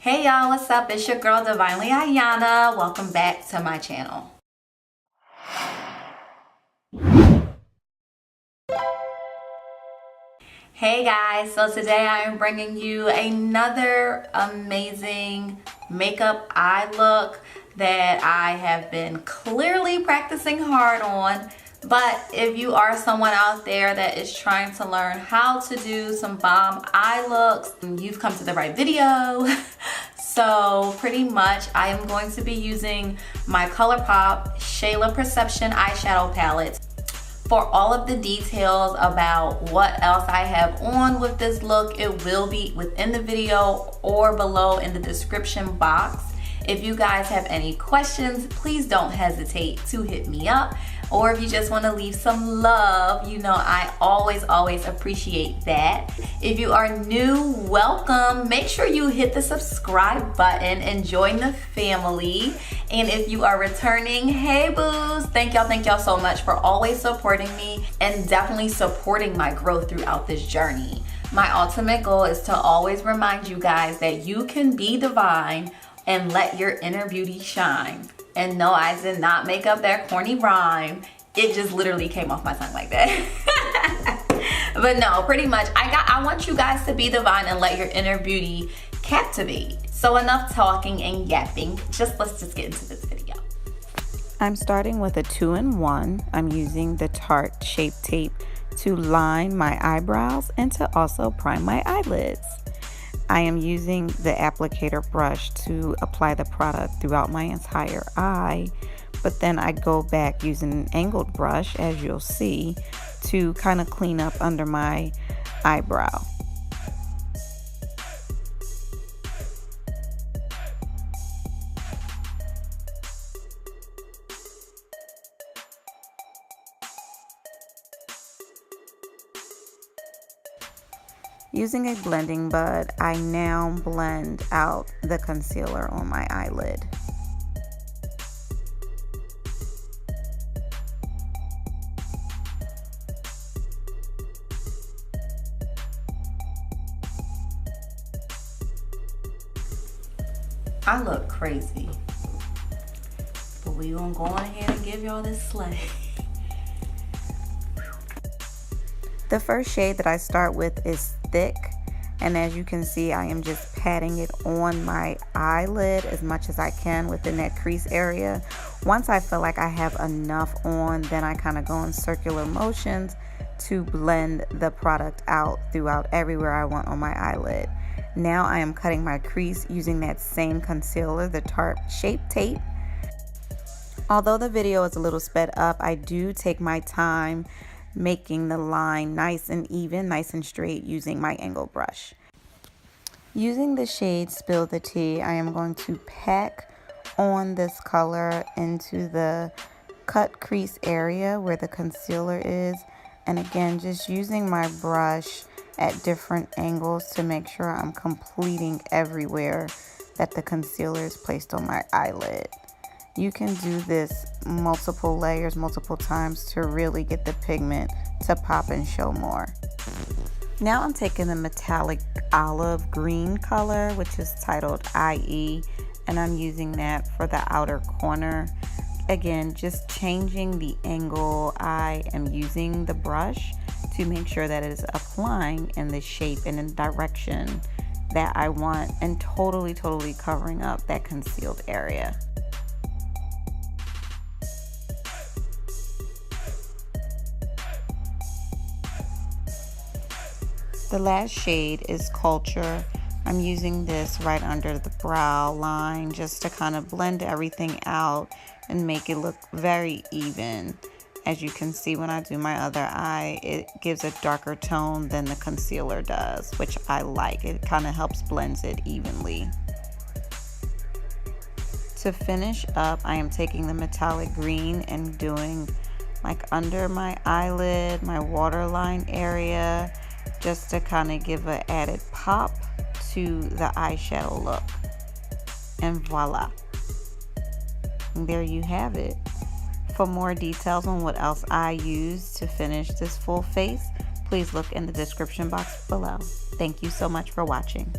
Hey y'all, what's up? It's your girl DivinelyAyahnna. Welcome back to my channel. Hey guys, so today I am bringing you another amazing makeup eye look that I have been clearly practicing hard on. But if you are someone out there that is trying to learn how to do some bomb eye looks, you've come to the right video. So pretty much I am going to be using my Colourpop Shayla Perception Eyeshadow Palette. For all of the details about what else I have on with this look, it will be within the video or below in the description box. If you guys have any questions, please don't hesitate to hit me up. Or if you just want to leave some love, you know I always appreciate that. If you are new, welcome. Make sure you hit the subscribe button and join the family. And if you are returning, hey boos, thank y'all so much for always supporting me and definitely supporting my growth throughout this journey. My ultimate goal is to always remind you guys that you can be divine and let your inner beauty shine. And no, I did not make up that corny rhyme. It just literally came off my tongue like that. But no, pretty much, I want you guys to be divine and let your inner beauty captivate. So enough talking and yapping. Let's just get into this video. I'm starting with a 2-in-1. I'm using the Tarte Shape Tape to line my eyebrows and to also prime my eyelids. I am using the applicator brush to apply the product throughout my entire eye, but then I go back using an angled brush, as you'll see, to kind of clean up under my eyebrow. Using a blending bud, I now blend out the concealer on my eyelid. I look crazy, but we gonna go on ahead and give y'all this slay. The first shade that I start with is Thic, and as you can see, I am just patting it on my eyelid as much as I can within that crease area. Once I feel like I have enough on, then I kind of go in circular motions to blend the product out throughout everywhere I want on my eyelid. Now I am cutting my crease using that same concealer, the Tarte Shape Tape. Although the video is a little sped up, I do take my time making the line nice and even, nice and straight using my angle brush. Using the shade Spill the Tea, I am going to pack on this color into the cut crease area where the concealer is, and again just using my brush at different angles to make sure I'm completing everywhere that the concealer is placed on my eyelid. You can do this multiple layers, multiple times to really get the pigment to pop and show more. Now I'm taking the metallic olive green color, which is titled IE, and I'm using that for the outer corner. Again, just changing the angle I am using the brush to make sure that it is applying in the shape and in the direction that I want, and totally covering up that concealed area. The last shade is Culture. I'm using this right under the brow line just to kind of blend everything out and make it look very even. As you can see, when I do my other eye, it gives a darker tone than the concealer does, which I like. It kind of helps blend it evenly. To finish up, I am taking the metallic green and doing like under my eyelid, my waterline area, just to kind of give an added pop to the eyeshadow look. And voila. And there you have it. For more details on what else I use to finish this full face, please look in the description box below. Thank you so much for watching.